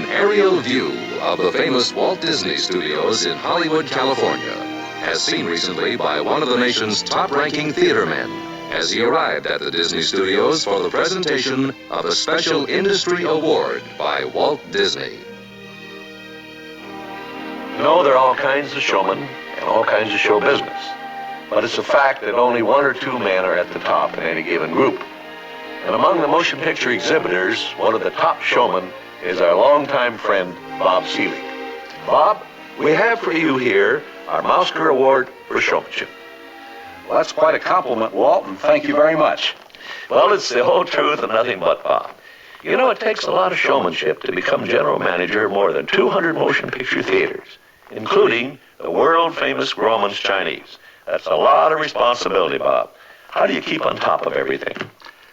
an aerial view of the famous Walt Disney Studios in Hollywood, California, as seen recently by one of the nation's top-ranking theater men as he arrived at the Disney Studios for the presentation of a special industry award by Walt Disney. You know, there are all kinds of showmen and all kinds of show business. But it's a fact that only one or two men are at the top in any given group. And among the motion picture exhibitors, one of the top showmen is our longtime friend, Bob Seelig. Bob, we have for you here our Mousker Award for Showmanship. Well, that's quite a compliment, Walt, and thank you very much. Well, it's the whole truth and nothing but, Bob. You know, it takes a lot of showmanship to become general manager of more than 200 motion picture theaters, including the world-famous Grauman's Chinese. That's a lot of responsibility, Bob. How do you keep on top of everything?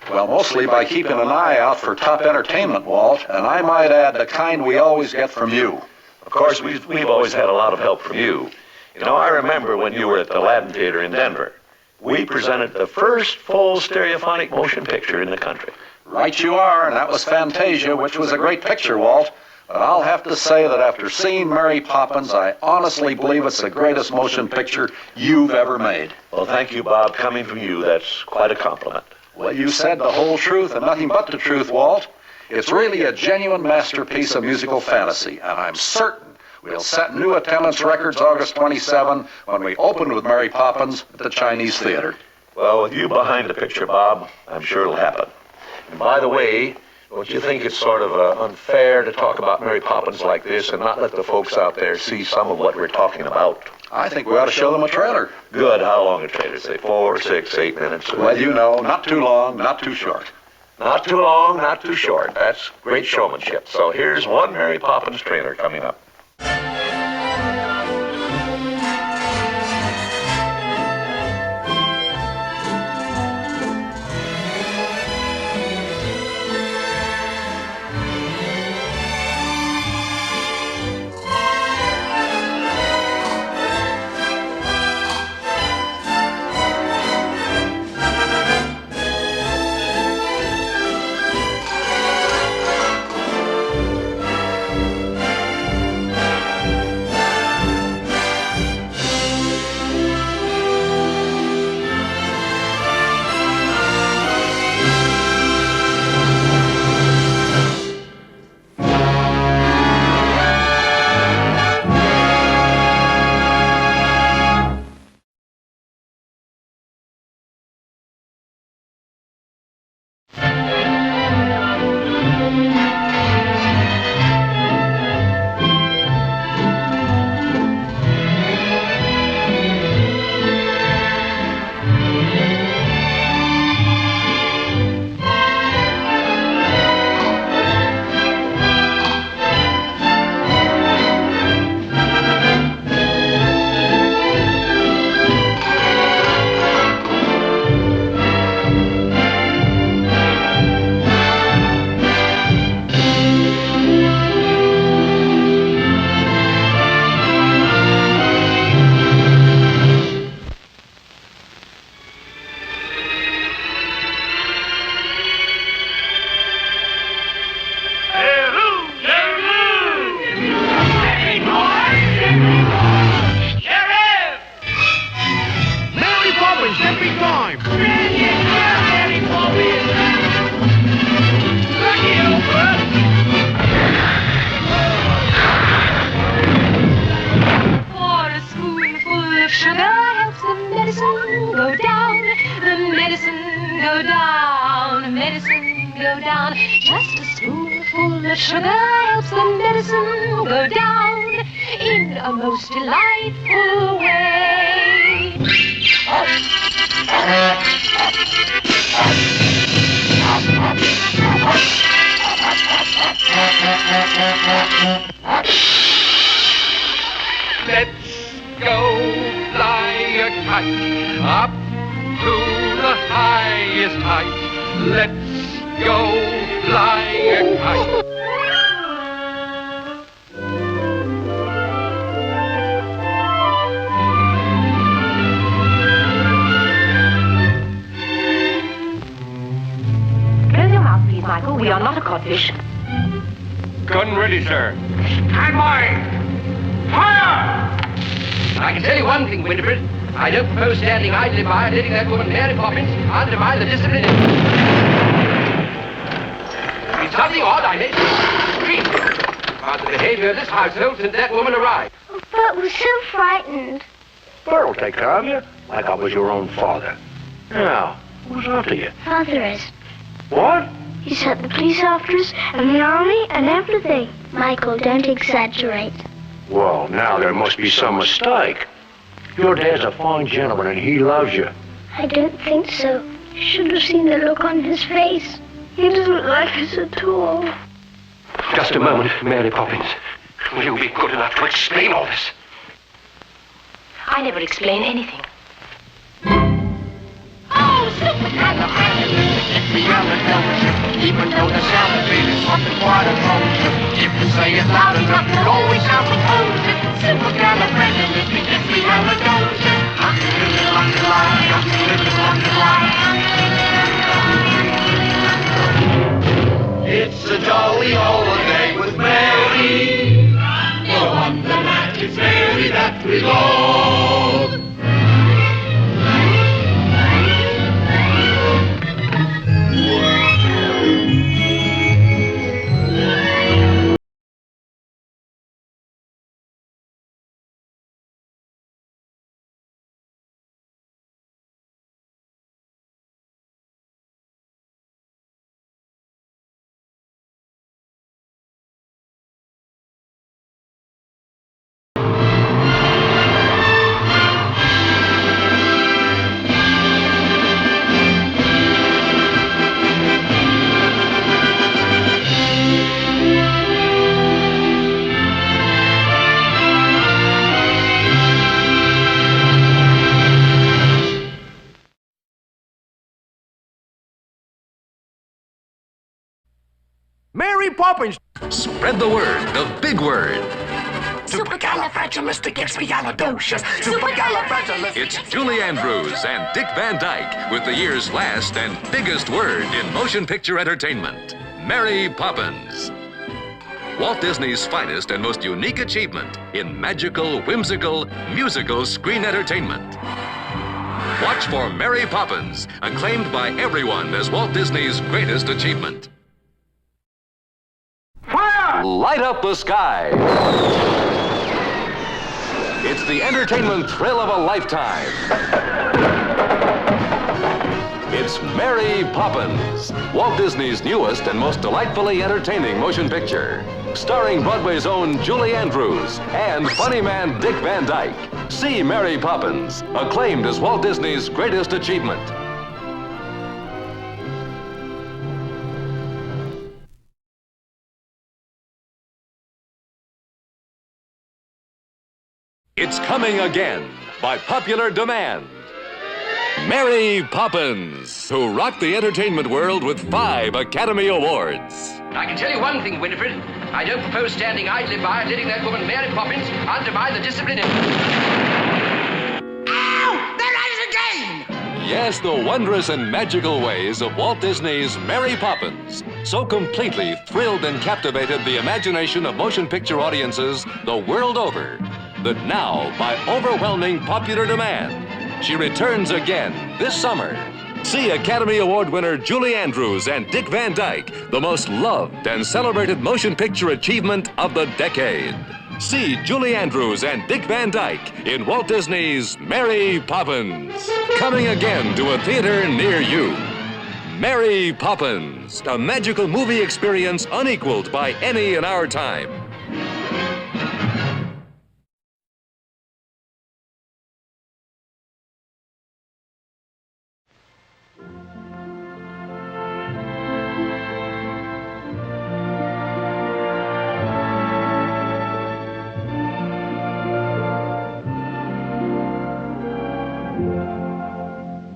Well, mostly by keeping an eye out for top entertainment, Walt, and I might add the kind we always get from you. Of course, we've always had a lot of help from you. You know, I remember when you were at the Aladdin Theater in Denver. We presented the first full stereophonic motion picture in the country. Right you are, and that was Fantasia, which was a great picture, Walt. But I'll have to say that after seeing Mary Poppins, I honestly believe it's the greatest motion picture you've ever made. Well, thank you, Bob. Coming from you, that's quite a compliment. Well, you said the whole truth and nothing but the truth, Walt. It's really a genuine masterpiece of musical fantasy, and I'm certain we'll set new attendance records August 27 when we open with Mary Poppins at the Chinese Theater. Well, with you behind the picture, Bob, I'm sure it'll happen. And by the way, don't you think it's sort of unfair to talk about Mary Poppins like this and not let the folks out there see some of what we're talking about? I think we ought to show them a trailer. Good. How long a trailer? Say 4, 6, 8 minutes? Well, you know, not too long, not too short. Not too long, not too short. That's great showmanship. So here's one Mary Poppins trailer coming up. Just a spoonful of sugar helps the medicine go down in a most delightful way. Let's go fly a kite up to the highest height. Let's go fly a kite. Close your mouth, please, Michael. We are not a codfish. Gun ready, sir. Stand by! Fire! I can tell you one thing, Winifred. I don't propose standing idly by and letting that woman, Mary Poppins, undermine the discipline. It's something odd, I may say. About the behavior of this household since that woman arrived. But we're so frightened. Bert'll take care of you, like I was your own father. Now, who's after you? Father is. What? He sent the police after us and the army and everything. Michael, don't exaggerate. Well, now there must be some mistake. Your dad's a fine gentleman and he loves you. I don't think so. You should have seen the look on his face. He doesn't like us at all. Just a moment, Mary Poppins. Will you be good enough to explain all this? I never explain anything. Oh, supercalifragilisticexpialidocious. Even though the sound of it is something quite atrocious. If you say it loud enough, you'll always sound repulsive. Supercalifragilisticexpialidocious. It's a jolly holiday with Mary. No wonder that it's Mary that we love. Mary Poppins! Spread the word, the big word. Supercalifragilisticexpialidocious. Supercalifragilisticexpialidocious. It's Julie Andrews and Dick Van Dyke with the year's last and biggest word in motion picture entertainment, Mary Poppins. Walt Disney's finest and most unique achievement in magical, whimsical, musical screen entertainment. Watch for Mary Poppins, acclaimed by everyone as Walt Disney's greatest achievement. Fire! Light up the sky. It's the entertainment thrill of a lifetime. It's Mary Poppins, Walt Disney's newest and most delightfully entertaining motion picture. Starring Broadway's own Julie Andrews and funny man Dick Van Dyke. See Mary Poppins, acclaimed as Walt Disney's greatest achievement. It's coming again by popular demand. Mary Poppins, who rocked the entertainment world with 5 Academy Awards. I can tell you one thing, Winifred. I don't propose standing idly by and letting that woman, Mary Poppins, undermine the discipline. Ow! There it is again! Yes, the wondrous and magical ways of Walt Disney's Mary Poppins so completely thrilled and captivated the imagination of motion picture audiences the world over that now, by overwhelming popular demand, she returns again this summer. See Academy Award winner Julie Andrews and Dick Van Dyke, the most loved and celebrated motion picture achievement of the decade. See Julie Andrews and Dick Van Dyke in Walt Disney's Mary Poppins. Coming again to a theater near you. Mary Poppins, a magical movie experience unequaled by any in our time.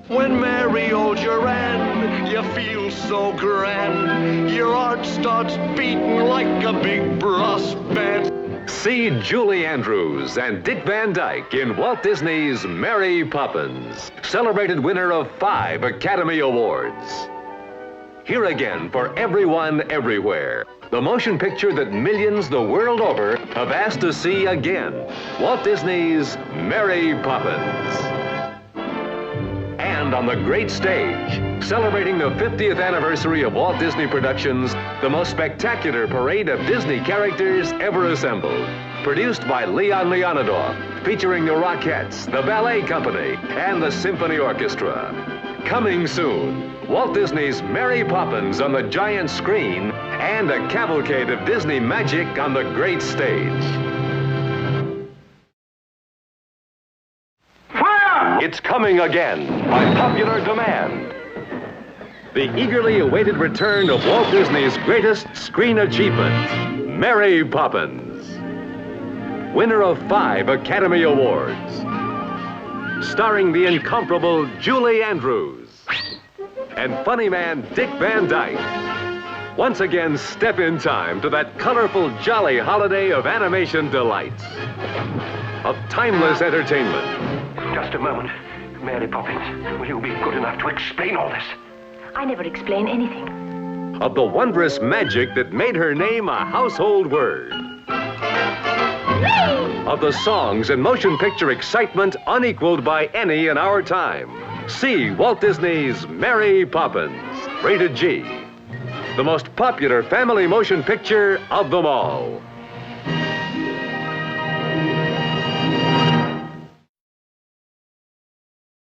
When Mary holds your hand, you feel so grand. Your heart starts beating like a big brass band. See Julie Andrews and Dick Van Dyke in Walt Disney's Mary Poppins, celebrated winner of 5 Academy Awards. here again for everyone, everywhere. The motion picture that millions the world over have asked to see again. Walt Disney's Mary Poppins. And on the great stage, celebrating the 50th anniversary of Walt Disney Productions, the most spectacular parade of Disney characters ever assembled. Produced by Leon Leonidoff, featuring the Rockettes, the Ballet Company, and the Symphony Orchestra. Coming soon, Walt Disney's Mary Poppins on the giant screen and a cavalcade of Disney magic on the great stage. Fire! It's coming again by popular demand. The eagerly awaited return of Walt Disney's greatest screen achievement, Mary Poppins. Winner of 5 Academy Awards. Starring the incomparable Julie Andrews and funny man Dick Van Dyke. Once again, step in time to that colorful, jolly holiday of animation delights, of timeless entertainment. Just a moment. Mary Poppins, will you be good enough to explain all this? I never explain anything. Of the wondrous magic that made her name a household word. Of the songs and motion picture excitement unequaled by any in our time. See Walt Disney's Mary Poppins, rated G. The most popular family motion picture of them all.